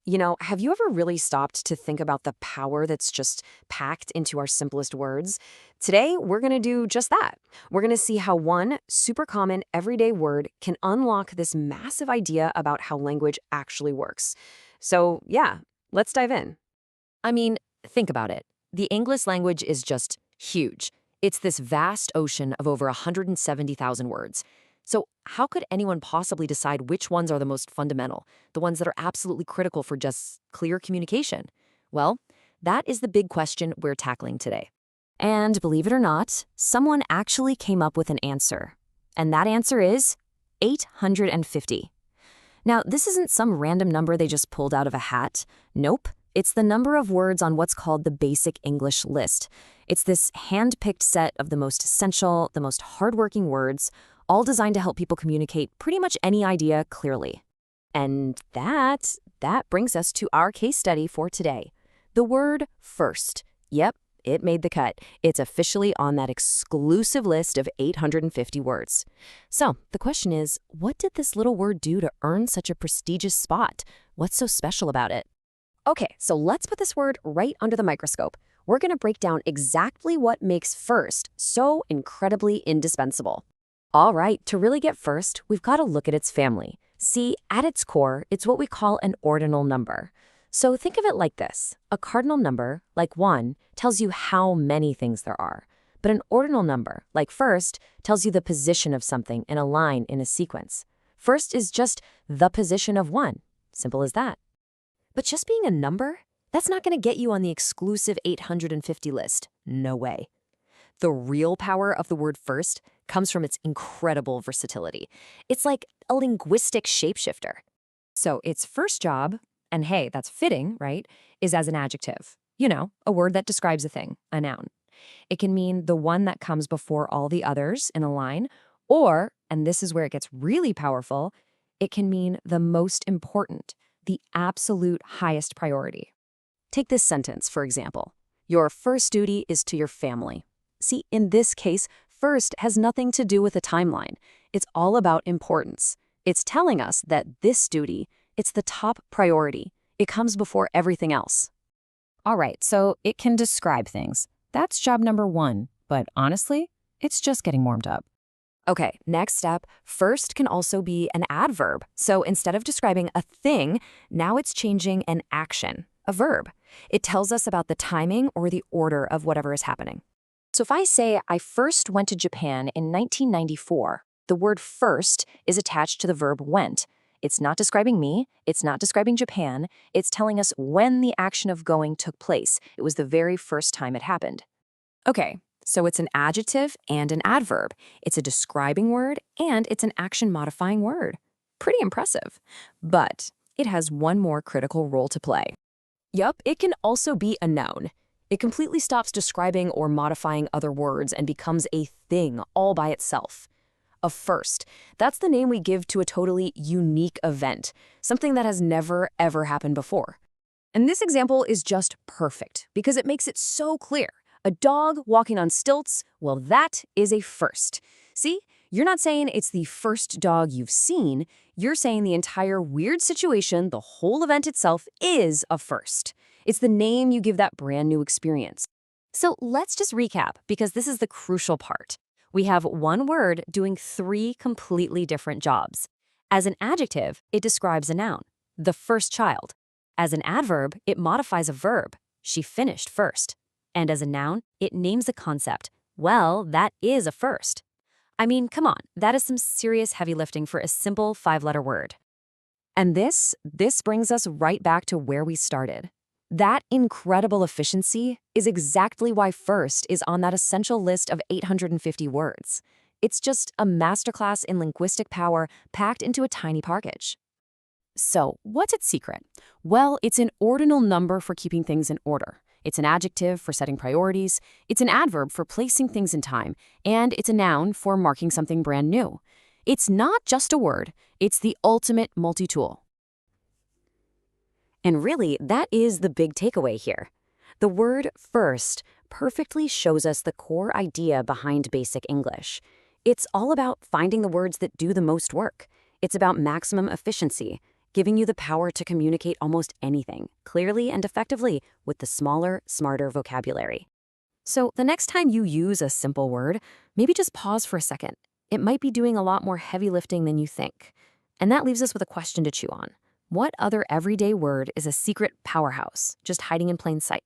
Have you ever really stopped to think about the power that's just packed into our simplest words? Today, we're going to do just that. We're going to see how one super common everyday word can unlock this massive idea about how language actually works. So, yeah, let's dive in. I mean, think about it. The English language is just huge. It's this vast ocean of over 170,000 words. So, how could anyone possibly decide which ones are the most fundamental, the ones that are absolutely critical for just clear communication? Well, that is the big question we're tackling today. And believe it or not, someone actually came up with an answer. And that answer is 850. Now, this isn't some random number they just pulled out of a hat. Nope. It's the number of words on what's called the Basic English List. It's this hand-picked set of the most essential, the most hardworking words, all designed to help people communicate pretty much any idea clearly. And that brings us to our case study for today. The word first. Yep, it made the cut. It's officially on that exclusive list of 850 words. So the question is, what did this little word do to earn such a prestigious spot? What's so special about it? Okay, so let's put this word right under the microscope. We're going to break down exactly what makes first so incredibly indispensable. All right, to really get first, we've got to look at its family. See, at its core, it's what we call an ordinal number. So think of it like this. A cardinal number, like 1, tells you how many things there are. But an ordinal number, like first, tells you the position of something in a line in a sequence. First is just the position of 1. Simple as that. But just being a number, that's not going to get you on the exclusive 850 list. No way. The real power of the word first comes from its incredible versatility. It's like a linguistic shapeshifter. So its first job, and hey, that's fitting, right, is as an adjective. A word that describes a thing, a noun. It can mean the one that comes before all the others in a line, or, and this is where it gets really powerful, it can mean the most important, the absolute highest priority. Take this sentence, for example. Your first duty is to your family. See, in this case, first has nothing to do with a timeline. It's all about importance. It's telling us that this duty, it's the top priority. It comes before everything else. All right, so it can describe things. That's job number 1, but honestly, it's just getting warmed up. Okay, next step, first can also be an adverb. So instead of describing a thing, now it's changing an action, a verb. It tells us about the timing or the order of whatever is happening. So if I say I first went to Japan in 1994, the word first is attached to the verb went. It's not describing me, it's not describing Japan, it's telling us when the action of going took place. It was the very first time it happened. Okay, so it's an adjective and an adverb. It's a describing word and it's an action-modifying word. Pretty impressive. But it has one more critical role to play. Yup, it can also be a noun. It completely stops describing or modifying other words and becomes a thing all by itself. A first. That's the name we give to a totally unique event, something that has never, ever happened before. And this example is just perfect because it makes it so clear. A dog walking on stilts, well, that is a first. See, you're not saying it's the first dog you've seen. You're saying the entire weird situation, the whole event itself, is a first. It's the name you give that brand new experience. So let's just recap, because this is the crucial part. We have one word doing 3 completely different jobs. As an adjective, it describes a noun, the first child. As an adverb, it modifies a verb, she finished first. And as a noun, it names a concept. Well, that is a first. I mean, come on, that is some serious heavy lifting for a simple 5-letter word. And this brings us right back to where we started. That incredible efficiency is exactly why first is on that essential list of 850 words. It's just a masterclass in linguistic power packed into a tiny package. So, what's its secret? Well, it's an ordinal number for keeping things in order. It's an adjective for setting priorities. It's an adverb for placing things in time. And it's a noun for marking something brand new. It's not just a word. It's the ultimate multi-tool. And really, that is the big takeaway here. The word first perfectly shows us the core idea behind basic English. It's all about finding the words that do the most work. It's about maximum efficiency. giving you the power to communicate almost anything, clearly and effectively, with the smaller, smarter vocabulary. So the next time you use a simple word, maybe just pause for a second. It might be doing a lot more heavy lifting than you think. And that leaves us with a question to chew on. What other everyday word is a secret powerhouse, just hiding in plain sight?